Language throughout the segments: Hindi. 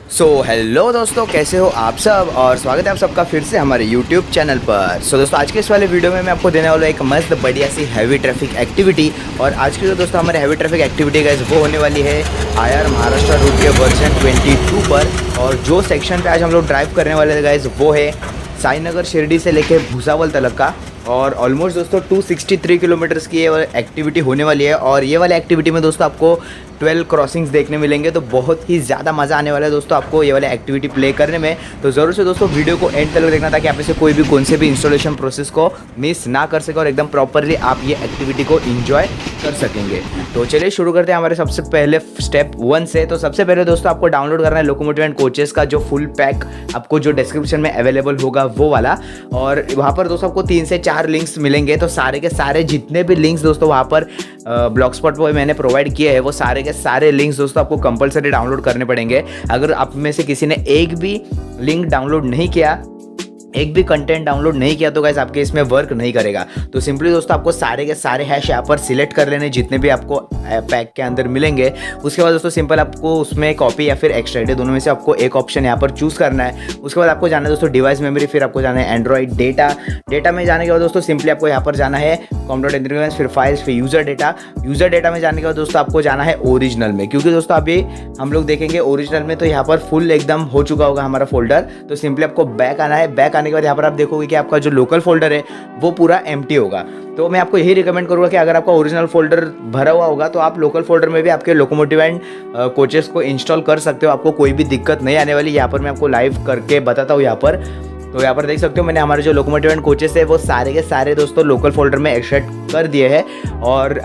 हेलो दोस्तों, कैसे हो आप सब। और स्वागत है आप सबका फिर से हमारे YouTube चैनल पर। दोस्तों, आज के इस वाले वीडियो में मैं आपको देने वाला हूँ एक मस्त बढ़िया सी हैवी ट्रैफिक एक्टिविटी। और आज की जो दोस्तों हमारे हैवी ट्रैफिक एक्टिविटी गाइस वो होने वाली है IR महाराष्ट्र रूट के वर्जन 22 पर। और जो सेक्शन पे आज हम लोग ड्राइव करने वाले हैं गाइस वो है साईनगर शिरडी से लेके भुसावल तक का। और ऑलमोस्ट दोस्तों 263 किलोमीटर्स की ये एक्टिविटी होने वाली है। और ये वाली एक्टिविटी में दोस्तों आपको 12 क्रॉसिंग्स देखने मिलेंगे, तो बहुत ही ज़्यादा मज़ा आने वाला है दोस्तों आपको ये वाली एक्टिविटी प्ले करने में। तो ज़रूर से दोस्तों वीडियो को एंड तक देखना ताकि आप इसे कोई भी कौन से भी इंस्टॉलेशन प्रोसेस को मिस ना कर सके और एकदम प्रॉपरली आप ये एक्टिविटी को इंजॉय कर सकेंगे। तो चलिए शुरू करते हैं हमारे सबसे पहले स्टेप 1 से। तो सबसे पहले दोस्तों आपको डाउनलोड करना है लोकोमोटिव एंड कोचेस का जो फुल पैक आपको जो डिस्क्रिप्शन में अवेलेबल होगा वो वाला। और वहाँ पर दोस्तों आपको 3 से 4 लिंक्स मिलेंगे। तो सारे के सारे जितने भी लिंक्स दोस्तों वहाँ पर ब्लॉग स्पॉट पर मैंने प्रोवाइड किए हैं वो सारे के सारे लिंक्स दोस्तों आपको कंपलसरी डाउनलोड करने पड़ेंगे। अगर आप में से किसी ने एक भी लिंक डाउनलोड नहीं किया, एक भी कंटेंट डाउनलोड नहीं किया, तो गाइस आपके इसमें वर्क नहीं करेगा। तो सिंपली दोस्तों आपको सारे के सारे हैश यहाँ पर सिलेक्ट कर लेने जितने भी आपको पैक के अंदर मिलेंगे। उसके बाद दोस्तों सिंपल आपको उसमें कॉपी या फिर एक्सट्रैक्ट दोनों में से आपको एक ऑप्शन यहाँ पर चूज़ करना है। उसके बाद आपको जाना है दोस्तों डिवाइस मेमोरी, फिर आपको जाना है एंड्रॉइड डेटा में जाने के बाद दोस्तों सिंपली आपको यहाँ पर जाना है com.enterprise, फिर फाइल्स, फिर यूज़र डेटा में जाने के बाद दोस्तों आपको जाना है ओरिजिनल में। क्योंकि दोस्तों अभी हम लोग देखेंगे ओरिजिनल में तो यहाँ पर फुल एकदम हो चुका होगा हमारा फोल्डर। तो सिंपली आपको बैक आना है। बैक आने के बाद यहाँ पर आप देखोगे कि आपका जो लोकल फोल्डर है वो पूरा एम्प्टी होगा। तो मैं आपको यही रिकमेंड करूँगा कि अगर आपका ओरिजिनल फोल्डर भरा हुआ होगा तो आप लोकल फोल्डर में भी आपके लोकोमोटिव एंड कोचेस को इंस्टॉल कर सकते हो। आपको कोई भी दिक्कत नहीं आने वाली। यहाँ पर मैं आपको लाइव करके बताता हूँ यहाँ पर। तो यहाँ पर देख सकते हो मैंने हमारे जो लोकोमोटिव एंड कोचेस है वो सारे के सारे दोस्तों लोकल फोल्डर में एक्सट्रैक्ट कर दिए हैं। और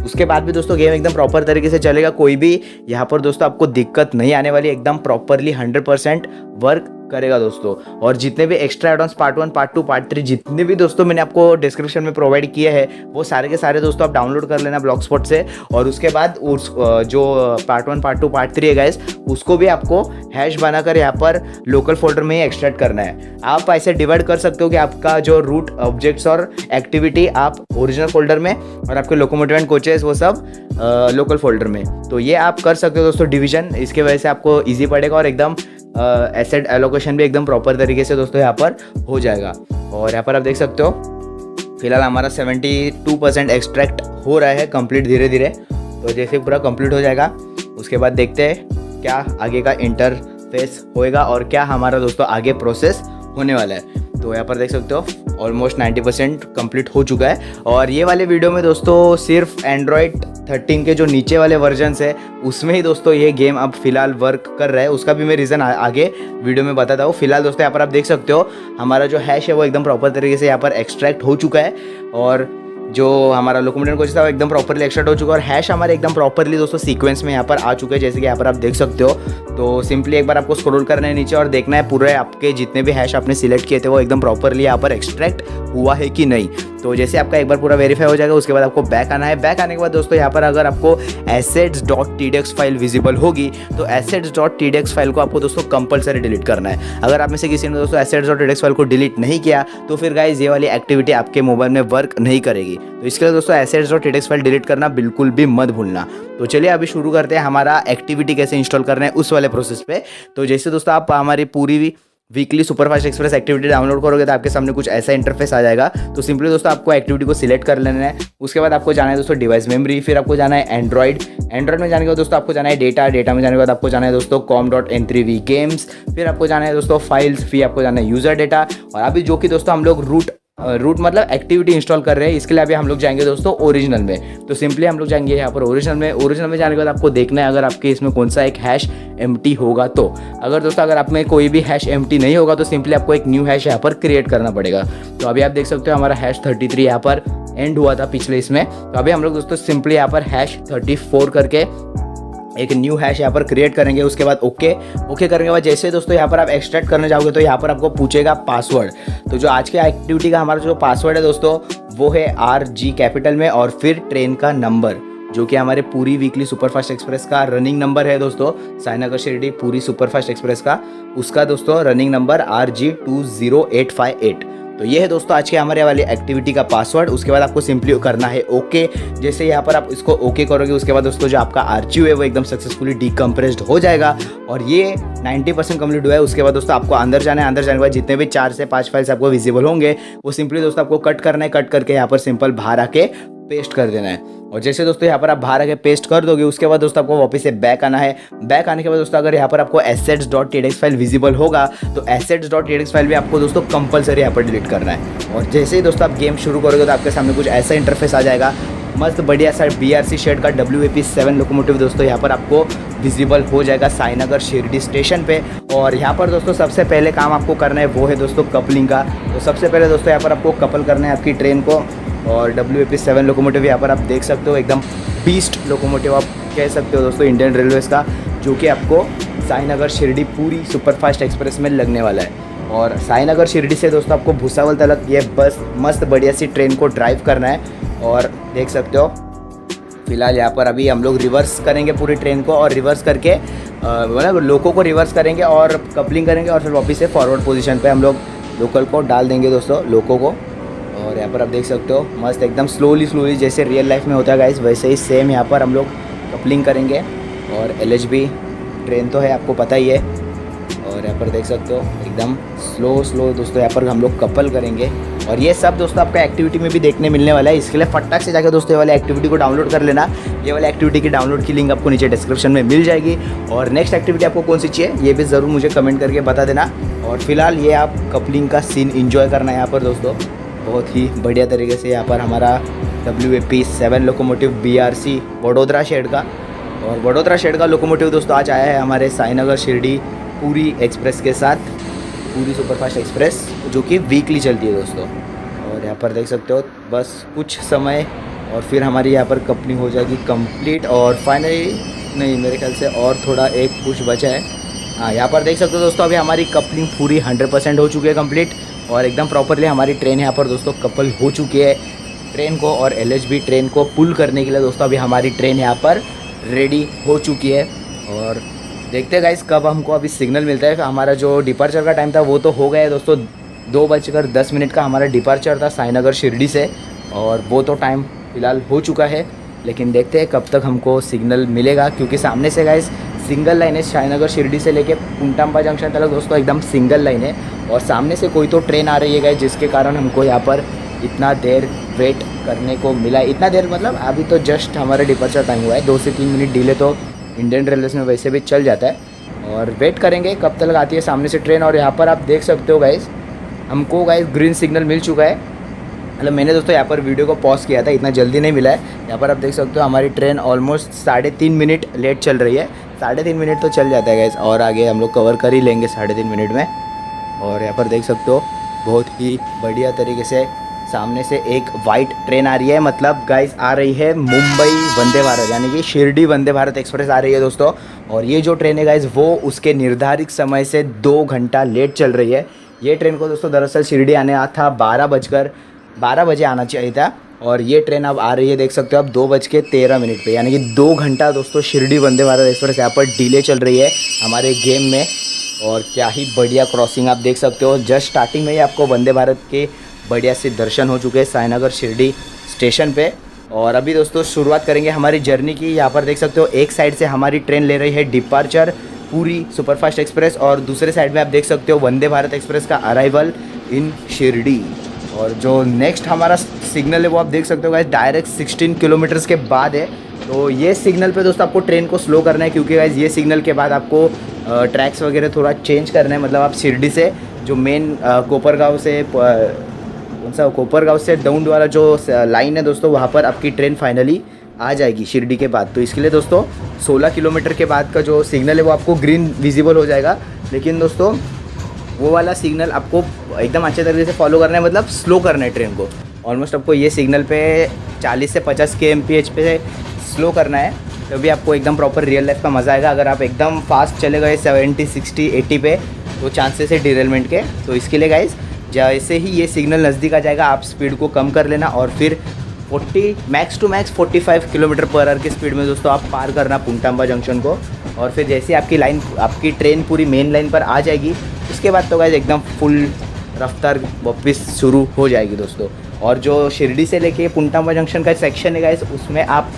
उसके बाद भी दोस्तों गेम एकदम प्रॉपर तरीके से चलेगा। कोई भी यहाँ पर दोस्तों आपको दिक्कत नहीं आने वाली। एकदम प्रॉपरली 100% वर्क करेगा दोस्तों। और जितने भी extra advance part 1, part 2, part 3 जितने भी दोस्तों मैंने आपको डिस्क्रिप्शन में प्रोवाइड किए हैं वो सारे के सारे दोस्तों आप डाउनलोड कर लेना ब्लॉग स्पॉट से। और उसके बाद उस जो पार्ट 1, पार्ट 2, पार्ट 3 है गाइस उसको भी आपको हैश बनाकर यहाँ पर लोकल फोल्डर में ही एक्सट्रैक्ट करना है। आप ऐसे डिवाइड कर सकते हो कि आपका जो रूट ऑब्जेक्ट्स और एक्टिविटी आप ओरिजिनल फोल्डर में और आपके लोकोमोटिव एंड कोचेस वो सब लोकल फोल्डर में। तो ये आप कर सकते हो दोस्तों डिवीजन। इसके वजह से आपको ईजी पड़ेगा और एकदम एसेट एलोकेशन भी एकदम प्रॉपर तरीके से दोस्तों यहाँ पर हो जाएगा। और यहाँ पर आप देख सकते हो फिलहाल हमारा 72% एक्सट्रैक्ट हो रहा है कंप्लीट धीरे धीरे। तो जैसे पूरा कंप्लीट हो जाएगा उसके बाद देखते हैं क्या आगे का इंटरफेस होएगा और क्या हमारा दोस्तों आगे प्रोसेस होने वाला है। तो यहाँ पर देख सकते हो ऑलमोस्ट 90% कंप्लीट हो चुका है। और ये वाले वीडियो में दोस्तों सिर्फ एंड्रॉयड 13 के जो नीचे वाले वर्जन्स है उसमें ही दोस्तों ये गेम अब फिलहाल वर्क कर रहा है। उसका भी मैं रीज़न आगे वीडियो में बताता हूँ। फिलहाल दोस्तों यहाँ पर आप देख सकते हो हमारा जो हैश है वो एकदम प्रॉपर तरीके से यहाँ पर एक्सट्रैक्ट हो चुका है। और जो हमारा लोकोमोटिव कोच था वो एकदम प्रॉपरली एक्सट्रैक्ट हो चुका है। और हैश हमारे एकदम प्रॉपरली दोस्तों सीक्वेंस में यहाँ पर आ चुके हैं जैसे कि यहाँ पर आप देख सकते हो। तो सिंपली एक बार आपको स्क्रॉल करना है नीचे और देखना है पूरे आपके जितने भी हैश आपने सिलेक्ट किए थे वो एकदम प्रॉपरली यहाँ पर एक्सट्रैक्ट हुआ है कि नहीं। तो जैसे आपका एक बार पूरा वेरीफाई हो जाएगा उसके बाद आपको बैक आना है। बैक आने के बाद दोस्तों यहाँ पर अगर आपको assets.tdx फाइल विजिबल होगी तो assets.tdx फाइल को आपको दोस्तों कंपलसरी डिलीट करना है। अगर आप में से किसी ने दोस्तों assets.tdx फाइल को डिलीट नहीं किया तो फिर गाइस ये वाली एक्टिविटी आपके मोबाइल में वर्क नहीं करेगी। तो इसके लिए दोस्तों assets.tdx फाइल डिलीट करना बिल्कुल भी मत भूलना। तो चलिए अभी शुरू करते हैं हमारा एक्टिविटी कैसे इंस्टॉल करना है उस वाले प्रोसेस पे। तो जैसे दोस्तों आप हमारी पूरी weekly superfast express activity download करोगे तो आपके सामने कुछ ऐसा इंटरफेस आ जाएगा। तो सिंपली दोस्तों आपको एक्टिविटी को सिलेक्ट कर लेना है। उसके बाद आपको जाना है दोस्तों डिवाइस मेमोरी, फिर आपको जाना है एंड्रॉइड में जाने के बाद दोस्तों आपको जाना है डेटा में जाने के बाद आपको जाना है दोस्तों com.n3v गेम्स, फिर आपको जाना है दोस्तों फाइल्स, फिर आपको जाना है यूज़र डेटा। और अभी जो कि दोस्तों हम लोग रूट मतलब एक्टिविटी इंस्टॉल कर रहे हैं इसके लिए अभी हम लोग जाएंगे दोस्तों ओरिजिनल में। तो सिंपली हम लोग जाएंगे यहाँ पर ओरिजिनल में जाने के बाद आपको देखना है अगर आपके इसमें कौन सा एक हैश एम्प्टी होगा। तो अगर आप में कोई भी हैश एम्प्टी नहीं होगा तो सिंपली आपको एक न्यू हैश यहाँ पर क्रिएट करना पड़ेगा। तो अभी आप देख सकते हो हमारा हैश 33 यहाँ पर एंड हुआ था पिछले इसमें। तो अभी हम लोग दोस्तों सिंपली यहाँ पर हैश 34 करके एक न्यू हैश यहाँ पर क्रिएट करेंगे। उसके बाद ओके करने के बाद जैसे दोस्तों यहाँ पर आप एक्सट्रैक्ट करने जाओगे तो यहाँ पर आपको पूछेगा पासवर्ड। तो जो आज के एक्टिविटी का हमारा जो पासवर्ड है दोस्तों वो है RG कैपिटल में और फिर ट्रेन का नंबर जो कि हमारे पूरी वीकली सुपरफास्ट एक्सप्रेस का रनिंग नंबर है दोस्तों। साईनगर शिरडी पूरी सुपरफास्ट एक्सप्रेस का उसका दोस्तों रनिंग नंबर RG 20858। तो ये है दोस्तों आज के हमारे वाली एक्टिविटी का पासवर्ड। उसके बाद आपको सिंपली करना है ओके। जैसे यहाँ पर आप इसको ओके करोगे उसके बाद दोस्तों जो आपका आर्चिव है वो एकदम सक्सेसफुली डीकम्प्रेस्ड हो जाएगा और ये 90% कंप्लीट हुआ है। उसके बाद दोस्तों आपको अंदर जाना है। अंदर जाने के बाद जितने भी 4 से 5 फाइल्स आपको विजिबल होंगे वो सिंपली दोस्तों आपको कट करना है। कट करके यहाँ पर सिंपल बाहर आके पेस्ट कर देना है। और जैसे दोस्तों यहाँ पर आप बाहर आके पेस्ट कर दोगे उसके बाद दोस्तों आपको वापस से बैक आना है। बैक आने के बाद दोस्तों अगर यहाँ पर आपको assets.txt फाइल विजिबल होगा तो assets.txt फाइल भी आपको दोस्तों कंपलसरी यहाँ पर डिलीट करना है। और जैसे ही दोस्तों आप गेम शुरू करोगे तो आपके सामने कुछ ऐसा इंटरफेस आ जाएगा। मस्त बढ़िया सा BRC शेड का WAP7 लोकोमोटिव दोस्तों यहाँ पर आपको विजिबल हो जाएगा साईनगर शिरडी स्टेशन पे। और यहाँ पर दोस्तों सबसे पहले काम आपको करना है वो है दोस्तों कपलिंग का। तो सबसे पहले दोस्तों यहाँ पर आपको कपल करना है आपकी ट्रेन को। और WAP7 लोकोमोटिव यहाँ पर आप देख सकते हो एकदम बीस्ट लोकोमोटिव आप कह सकते हो दोस्तों इंडियन रेलवेज़ का, जो कि आपको साईनगर शिरडी पूरी सुपरफास्ट एक्सप्रेस में लगने वाला है। और साईनगर शिरडी से दोस्तों आपको भुसावल तक ये बस मस्त बढ़िया सी ट्रेन को ड्राइव करना है। और देख सकते हो फिलहाल यहाँ पर अभी हम लोग रिवर्स करेंगे पूरी ट्रेन को और रिवर्स करके मतलब लोको को रिवर्स करेंगे और कपलिंग करेंगे और फिर वापस से फॉरवर्ड पोजीशन पे हम लोग लोकल को डाल देंगे दोस्तों लोको को। और यहाँ पर आप देख सकते हो मस्त एकदम स्लोली जैसे रियल लाइफ में होता है गाइस वैसे ही सेम यहाँ पर हम लोग कपलिंग करेंगे। और LHB ट्रेन तो है आपको पता ही है। और यहाँ पर देख सकते हो एकदम स्लो दोस्तों यहाँ पर हम लोग कपल करेंगे। और ये सब दोस्तों आपका एक्टिविटी में भी देखने मिलने वाला है। इसके लिए फटाक से जाकर दोस्तों ये वाली एक्टिविटी को डाउनलोड कर लेना। ये वाली एक्टिविटी की डाउनलोड की लिंक आपको नीचे डिस्क्रिप्शन में मिल जाएगी। और नेक्स्ट एक्टिविटी आपको कौन सी चाहिए ये भी ज़रूर मुझे कमेंट करके बता देना। और फिलहाल ये आप कपलिंग का सीन इन्जॉय करना है यहाँ पर दोस्तों बहुत ही बढ़िया तरीके से। यहाँ पर हमारा WAP7 locomotive BRC Vadodara shade का। और वडोदरा शेड का लोकोमोटिव दोस्तों आज आया है हमारे साईनगर शिरडी पूरी एक्सप्रेस के साथ, पूरी सुपरफास्ट एक्सप्रेस जो कि वीकली चलती है दोस्तों। और यहाँ पर देख सकते हो बस कुछ समय और फिर हमारी यहाँ पर कपलिंग हो जाएगी कंप्लीट। और फाइनली नहीं मेरे ख्याल से और थोड़ा एक कुछ बचा है। हाँ यहाँ पर देख सकते हो दोस्तों अभी हमारी कपलिंग पूरी 100% हो चुकी है कंप्लीट। और एकदम प्रॉपरली हमारी ट्रेन यहाँ पर दोस्तों कपल हो चुकी है ट्रेन को। और LHB ट्रेन को पुल करने के लिए दोस्तों अभी हमारी ट्रेन यहाँ पर रेडी हो चुकी है। और देखते हैं गाइस कब हमको अभी सिग्नल मिलता है। हमारा जो डिपार्चर का टाइम था वो तो हो गया है दोस्तों 2:10 का हमारा डिपार्चर था साईनगर शिरडी से। और वो तो टाइम फ़िलहाल हो चुका है लेकिन देखते हैं कब तक हमको सिग्नल मिलेगा, क्योंकि सामने से गाइस सिंगल लाइन है साईनगर शिरडी से लेके पुंटाम्पा जंक्शन तक दोस्तों एकदम सिंगल लाइन है। और सामने से कोई तो ट्रेन आ रही है गाइस जिसके कारण हमको यहाँ पर इतना देर वेट करने को मिला है। इतना देर मतलब अभी तो जस्ट हमारा डिपार्चर टाइम हुआ है। 2 से 3 मिनट डिले तो इंडियन रेलवेज़ में वैसे भी चल जाता है। और वेट करेंगे कब तक आती है सामने से ट्रेन। और यहाँ पर आप देख सकते हो गाइस हमको गाइस ग्रीन सिग्नल मिल चुका है। मतलब मैंने दोस्तों यहाँ पर वीडियो को पॉज किया था, इतना जल्दी नहीं मिला है। यहाँ पर आप देख सकते हो हमारी ट्रेन ऑलमोस्ट 3.5 मिनट लेट चल रही है। 3.5 मिनट तो चल जाता है गाइस और आगे हम लोग कवर कर ही लेंगे 3.5 मिनट में। और यहाँ पर देख सकते हो बहुत ही बढ़िया तरीके से सामने से एक वाइट ट्रेन आ रही है। मतलब गाइस आ रही है मुंबई वंदे भारत यानी कि शिरडी वंदे भारत एक्सप्रेस आ रही है दोस्तों। और ये जो ट्रेन है गाइस वो उसके निर्धारित समय से 2 घंटा लेट चल रही है। ये ट्रेन को दोस्तों दरअसल शिरडी आने था 12 बजे आना चाहिए था। और ये ट्रेन अब आ रही है देख सकते हो आप 2:13 पे, यानी कि 2 घंटा दोस्तों शिरडी वंदे भारत एक्सप्रेस यहाँ पर डिले चल रही है हमारे गेम में। और क्या ही बढ़िया क्रॉसिंग आप देख सकते हो। जस्ट स्टार्टिंग में ही आपको वंदे भारत के बढ़िया से दर्शन हो चुके हैं साईनगर शिरडी स्टेशन पे। और अभी दोस्तों शुरुआत करेंगे हमारी जर्नी की। यहाँ पर देख सकते हो एक साइड से हमारी ट्रेन ले रही है डिपार्चर पूरी सुपरफास्ट एक्सप्रेस और दूसरे साइड में आप देख सकते हो वंदे भारत एक्सप्रेस का अराइवल इन शिरडी। और जो नेक्स्ट हमारा सिग्नल है वो आप देख सकते हो गाइस डायरेक्ट 16 किलोमीटर्स के बाद है। तो ये सिग्नल पे दोस्तों आपको ट्रेन को स्लो करना है, क्योंकि गाइस ये सिग्नल के बाद आपको ट्रैक्स वगैरह थोड़ा चेंज करना है। मतलब आप शिरडी से जो मेन कोपरगांव से कौन सा कोपरगांव से डाउन वाला जो लाइन है दोस्तों वहाँ पर आपकी ट्रेन फाइनली आ जाएगी शिरडी के बाद। तो इसके लिए दोस्तों 16 किलोमीटर के बाद का जो सिग्नल है वो आपको ग्रीन विजिबल हो जाएगा। लेकिन दोस्तों वो वाला सिग्नल आपको एकदम अच्छे तरीके से फॉलो करना है, मतलब स्लो करना है ट्रेन को। ऑलमोस्ट आपको ये सिग्नल पे 40 से 50 kmph पे स्लो करना है, तभी आपको एकदम प्रॉपर रियल लाइफ का मज़ा आएगा। अगर आप एकदम फास्ट चले गए 70, 60, 80 पे तो चांसेस है डिरेलमेंट के। तो इसके लिए गाइस जैसे ही ये सिग्नल नज़दीक आ जाएगा आप स्पीड को कम कर लेना और फिर 40 मैक्स टू मैक्स 45 किलोमीटर पर आवर की स्पीड में दोस्तों आप पार करना पुंटाम्बा जंक्शन को। और फिर जैसे आपकी ट्रेन पूरी मेन लाइन पर आ जाएगी उसके बाद तो गाइस एकदम फुल रफ्तार वापस शुरू हो जाएगी दोस्तों। और जो शिरडी से लेके पुंटाम्बा जंक्शन का सेक्शन है गाइस, उसमें आप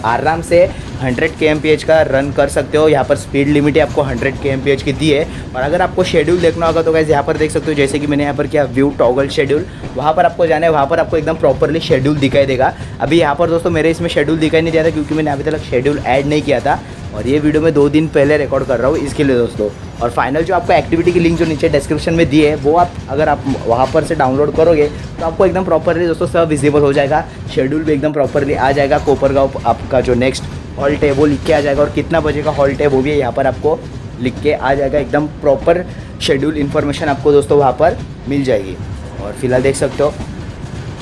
आराम से 100 kmph का रन कर सकते हो। यहाँ पर स्पीड लिमिट ही आपको 100 kmph की दी है। और अगर आपको शेड्यूल देखना होगा तो गाइस यहाँ पर देख सकते हो, जैसे कि मैंने यहाँ पर किया व्यू टॉगल शेड्यूल, वहाँ पर आपको जाना है, वहाँ पर आपको एकदम प्रॉपरली शेड्यूल दिखाई देगा। अभी यहाँ पर दोस्तों मेरे इसमें शेड्यूल दिखाई नहीं दे रहा क्योंकि मैंने अभी तक शेड्यूल ऐड नहीं किया था, और ये वीडियो मैं 2 दिन पहले रिकॉर्ड कर रहा हूँ इसके लिए दोस्तों। और फाइनल जो आपको एक्टिविटी की लिंक जो नीचे डिस्क्रिप्शन में दी है, वो आप अगर आप वहाँ पर से डाउनलोड करोगे तो आपको एकदम प्रॉपरली दोस्तों सब विजिबल हो जाएगा। शेड्यूल भी एकदम प्रॉपरली आ जाएगा। कोपरगांव आपका जो नेक्स्ट हॉल्ट है वो लिख के आ जाएगा, और कितना बजे का हॉल्ट है वो भी यहाँ पर आपको लिख के आ जाएगा। एकदम प्रॉपर शेड्यूल इन्फॉर्मेशन आपको दोस्तों वहाँ पर मिल जाएगी। और फिलहाल देख सकते हो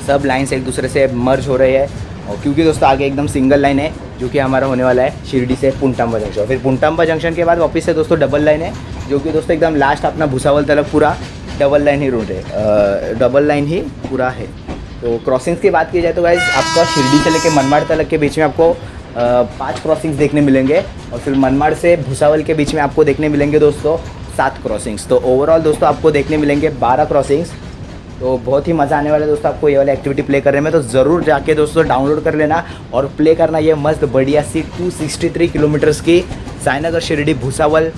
सब लाइन्स एक दूसरे से मर्ज हो रहे हैं, और क्योंकि दोस्तों आगे एकदम सिंगल लाइन है जो कि हमारा होने वाला है शिरडी से पुंटाम्बा जंक्शन। फिर पुंटाम्बा जंक्शन के बाद वापस से दोस्तों डबल लाइन है, जो कि दोस्तों एकदम लास्ट अपना भुसावल तक पूरा डबल लाइन ही रूट है, डबल लाइन ही पूरा है। तो क्रॉसिंग्स की बात की जाए तो गाइस आपका शिरडी से लेकर मनमाड़ तक के बीच में आपको 5 क्रॉसिंग्स देखने मिलेंगे, और फिर मनमाड़ से भुसावल के बीच में आपको देखने मिलेंगे दोस्तों 7 क्रॉसिंग्स। तो ओवरऑल दोस्तों आपको देखने मिलेंगे 12 क्रॉसिंग्स। तो बहुत ही मज़ा आने वाला है दोस्तों आपको ये वाली एक्टिविटी प्ले करने में। तो ज़रूर जाके दोस्तों डाउनलोड कर लेना और प्ले करना ये मस्त बढ़िया सी 263 किलोमीटर्स की साईनगर शिरडी भुसावल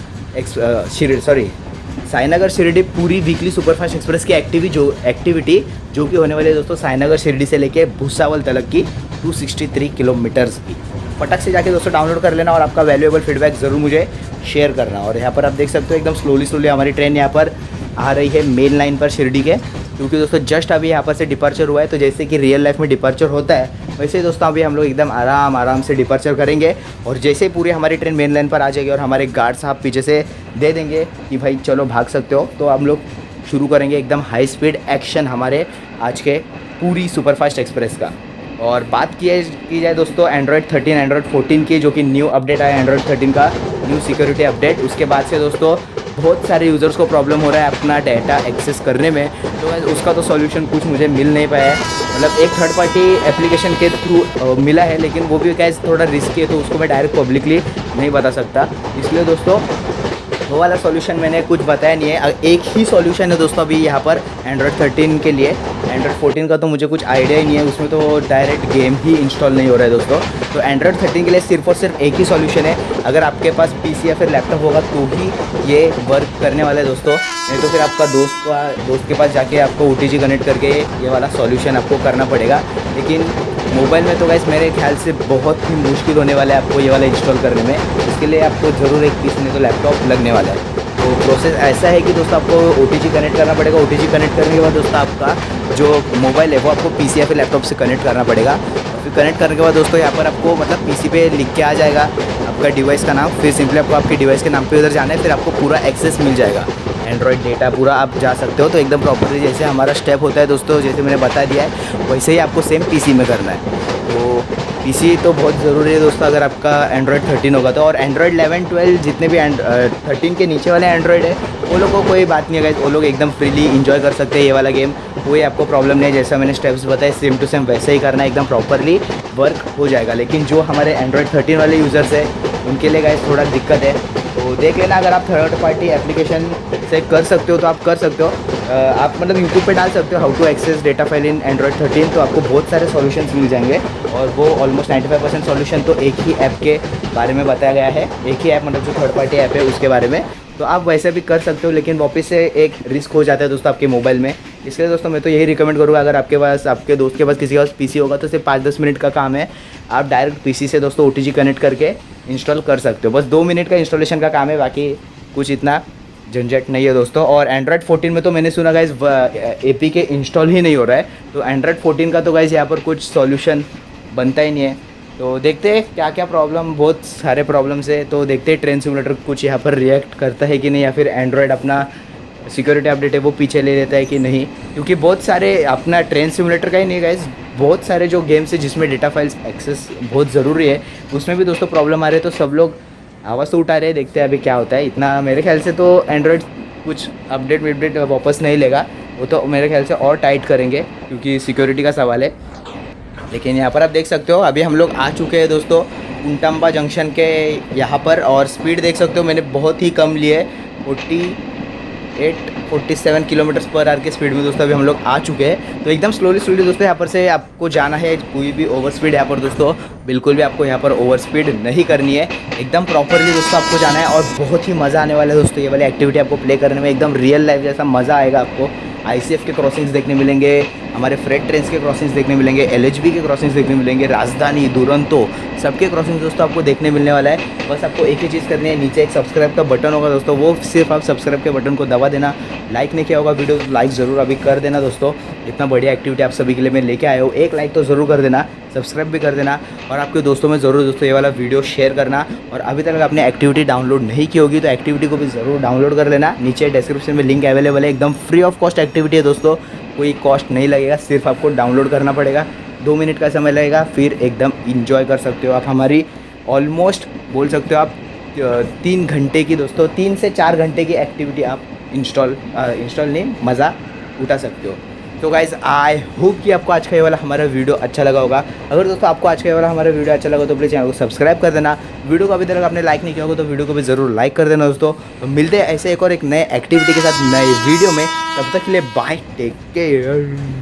साईनगर शिरडी पूरी वीकली सुपरफास्ट एक्सप्रेस की एक्टिविटी जो कि होने वाली है दोस्तों साईनगर शिरडी से लेके भुसावल तक की 263 किलोमीटर्स की। फटक से जाके दोस्तों डाउनलोड कर लेना और आपका वैल्यूएबल फीडबैक ज़रूर मुझे शेयर करना। और यहाँ पर आप देख सकते हो एकदम स्लोली हमारी ट्रेन यहाँ पर आ रही है मेन लाइन पर शिरडी के, क्योंकि दोस्तों जस्ट अभी यहाँ पर से डिपार्चर हुआ है। तो जैसे कि रियल लाइफ में डिपार्चर होता है, वैसे ही दोस्तों अभी हम लोग एकदम आराम से डिपार्चर करेंगे। और जैसे ही पूरी हमारी ट्रेन मेन लाइन पर आ जाएगी और हमारे गार्ड साहब पीछे से दे देंगे कि भाई चलो भाग सकते हो, तो हम लोग शुरू करेंगे एकदम हाई स्पीड एक्शन हमारे आज के पूरी सुपरफास्ट एक्सप्रेस का। और बात की जाए दोस्तों एंड्रॉयड 13 एंड्रॉयड 14 की, जो कि न्यू अपडेट आया एंड्रॉयड 13 का न्यू सिक्योरिटी अपडेट, उसके बाद से दोस्तों बहुत सारे यूज़र्स को प्रॉब्लम हो रहा है अपना डाटा एक्सेस करने में। तो उसका तो सॉल्यूशन कुछ मुझे मिल नहीं पाया है, मतलब एक थर्ड पार्टी एप्लीकेशन के थ्रू मिला है, लेकिन वो भी क्या थोड़ा रिस्की है, तो उसको मैं डायरेक्ट पब्लिकली नहीं बता सकता। इसलिए दोस्तों वो वाला सॉल्यूशन मैंने कुछ बताया नहीं है। एक ही सॉल्यूशन है दोस्तों अभी यहाँ पर एंड्रॉयड 13 के लिए। एंड्रॉयड 14 का तो मुझे कुछ आइडिया ही नहीं है, उसमें तो डायरेक्ट गेम ही इंस्टॉल नहीं हो रहा है दोस्तों। तो एंड्रॉयड 13 के लिए सिर्फ और सिर्फ एक ही सॉल्यूशन है। अगर आपके पास पीसी या फिर लैपटॉप होगा तो ही ये वर्क करने वाला है दोस्तों, नहीं तो फिर आपका दोस्त के पास जाके आपको OTG कनेक्ट करके ये वाला सॉल्यूशन आपको करना पड़ेगा। लेकिन मोबाइल में तो गाइस मेरे ख्याल से बहुत ही मुश्किल होने वाला है आपको ये वाला इंस्टॉल करने में। इसके लिए आपको ज़रूर एक पीसी नहीं तो लैपटॉप लगने वाला है। तो प्रोसेस ऐसा है कि दोस्तों आपको OTG कनेक्ट करना पड़ेगा। OTG कनेक्ट करने के बाद दोस्तों आपका जो मोबाइल है वो आपको पीसी या फिर लैपटॉप से कनेक्ट करना पड़ेगा। और फिर कनेक्ट करने के बाद दोस्तों यहाँ पर आपको मतलब पीसी पे लिख के आ जाएगा आपका डिवाइस का नाम, फिर सिंपली आपको आपके डिवाइस के नाम पे उधर जाना है, फिर आपको पूरा एक्सेस मिल जाएगा, एंड्रॉयड डेटा पूरा आप जा सकते हो। तो एकदम प्रॉपरली जैसे हमारा स्टेप होता है दोस्तों, जैसे मैंने बता दिया है, वैसे ही आपको सेम पीसी में करना है। तो पीसी तो बहुत ज़रूरी है दोस्तों अगर आपका एंड्रॉयड 13 होगा तो। और एंड्रॉयड 11 12 जितने भी 13 के नीचे वाले एंड्रॉयड है वो लोगों को कोई बात नहीं है, वो लोग एकदम फ्रीली इंजॉय कर सकते हैं ये वाला गेम, कोई आपको प्रॉब्लम नहीं है। जैसा मैंने स्टेप्स बताए सेम टू सेम वैसे ही करना है, एकदम प्रॉपरली वर्क हो जाएगा। लेकिन जो हमारे एंड्रॉयड 13 वाले यूज़र्स है उनके लिए गाइस थोड़ा दिक्कत है, तो देख लेना। अगर आप थर्ड पार्टी एप्लीकेशन से कर सकते हो तो आप कर सकते हो। आप मतलब यूट्यूब पे डाल सकते हो how to access data file in Android 13, तो आपको बहुत सारे सॉल्यूशंस मिल जाएंगे। और वो ऑलमोस्ट 95% सॉल्यूशन तो एक ही ऐप के बारे में बताया गया है, एक ही ऐप मतलब जो थर्ड पार्टी ऐप है उसके बारे में। तो आप वैसे भी कर सकते हो, लेकिन वापस से एक रिस्क हो जाता है दोस्तों आपके मोबाइल में। इसलिए दोस्तों मैं तो यही रिकमेंड करूँगा, अगर आपके पास आपके दोस्त के पास किसी के पास पीसी होगा तो सिर्फ 5-10 मिनट का काम है, आप डायरेक्ट पीसी से दोस्तों OTG कनेक्ट करके इंस्टॉल कर सकते हो। बस 2 मिनट का इंस्टॉलेशन का काम है, बाकी कुछ इतना झंझट नहीं है दोस्तों। और एंड्रॉयड 14 में तो मैंने सुना गाइस APK इंस्टॉल ही नहीं हो रहा है, तो एंड्रॉयड 14 का तो गाइस यहाँ पर कुछ सॉल्यूशन बनता ही नहीं है। तो देखते हैं क्या क्या प्रॉब्लम, बहुत सारे प्रॉब्लम्स है, तो देखते हैं ट्रेन सिमुलेटर कुछ यहाँ पर रिएक्ट करता है कि नहीं, या फिर एंड्रॉयड अपना सिक्योरिटी अपडेट है वो पीछे ले लेता है कि नहीं। क्योंकि बहुत सारे अपना ट्रेन सिमुलेटर का ही नहीं गाइस, बहुत सारे जो गेम्स है जिसमें डेटा फाइल्स एक्सेस बहुत ज़रूरी है, उसमें भी दोस्तों प्रॉब्लम आ रही है। तो सब लोग आवाज़ तो उठा रहे हैं, देखते हैं अभी क्या होता है। इतना मेरे ख्याल से तो एंड्रॉयड कुछ अपडेट वापस नहीं लेगा, वो तो मेरे ख्याल से और टाइट करेंगे क्योंकि सिक्योरिटी का सवाल है। लेकिन यहाँ पर आप देख सकते हो अभी हम लोग आ चुके हैं दोस्तों पुंटाम्बा जंक्शन के यहाँ पर, और स्पीड देख सकते हो मैंने बहुत ही कम ली है, 47 किलोमीटर पर आवर की स्पीड में दोस्तों अभी हम लोग आ चुके हैं। तो एकदम स्लोली दोस्तों यहाँ पर से आपको जाना है, कोई भी ओवर स्पीड यहाँ पर दोस्तों बिल्कुल भी आपको यहाँ पर ओवर स्पीड नहीं करनी है, एकदम प्रॉपरली दोस्तों आपको जाना है। और बहुत ही मज़ा आने वाला है दोस्तों ये वाली एक्टिविटी आपको प्ले करने में, एकदम रियल लाइफ जैसा मज़ा आएगा आपको। ICF के क्रॉसिंग्स देखने मिलेंगे, हमारे फ्रेट ट्रेन्स के क्रॉसिंग्स देखने मिलेंगे, LHB के क्रॉसिंग्स देखने मिलेंगे, राजधानी, दुरंतो, सबके क्रॉसिंग्स दोस्तों आपको देखने मिलने वाला है। बस आपको एक ही चीज़ करनी है, नीचे एक सब्सक्राइब का बटन होगा दोस्तों, वो सिर्फ आप सब्सक्राइब के बटन को दबा देना। लाइक नहीं किया होगा वीडियो तो लाइक ज़रूर अभी कर देना दोस्तों। इतना बढ़िया एक्टिविटी आप सभी के लिए मैं लेके आया हूँ, एक लाइक तो ज़रूर कर देना, सब्सक्राइब भी कर देना और आपके दोस्तों में ज़रूर दोस्तों ये वाला वीडियो शेयर करना। और अभी तक आपने एक्टिविटी डाउनलोड नहीं की होगी तो एक्टिविटी को भी ज़रूर डाउनलोड कर लेना, नीचे डिस्क्रिप्शन में लिंक अवेलेबल है, एकदम फ्री ऑफ कॉस्ट एक्टिविटी है दोस्तों, कोई कॉस्ट नहीं लगेगा, सिर्फ आपको डाउनलोड करना पड़ेगा, 2 मिनट का समय लगेगा, फिर एकदम इंजॉय कर सकते हो आप हमारी ऑलमोस्ट बोल सकते हो आप 3 घंटे की दोस्तों, 3 से 4 घंटे की एक्टिविटी आप इंस्टॉल नहीं मज़ा उठा सकते हो। तो गाइज़ आई होप कि आपको आज का ये वाला हमारा वीडियो अच्छा लगा होगा। अगर दोस्तों आपको आज का ये वाला हमारा वीडियो अच्छा लगा तो प्लीज़ चैनल को सब्सक्राइब कर देना। वीडियो को अभी तक आपने लाइक नहीं किया होगा तो वीडियो को भी ज़रूर लाइक कर देना दोस्तों। तो मिलते हैं ऐसे एक और एक नए एक्टिविटी के साथ नए वीडियो में, तब तक के लिए बाय, टेक केयर।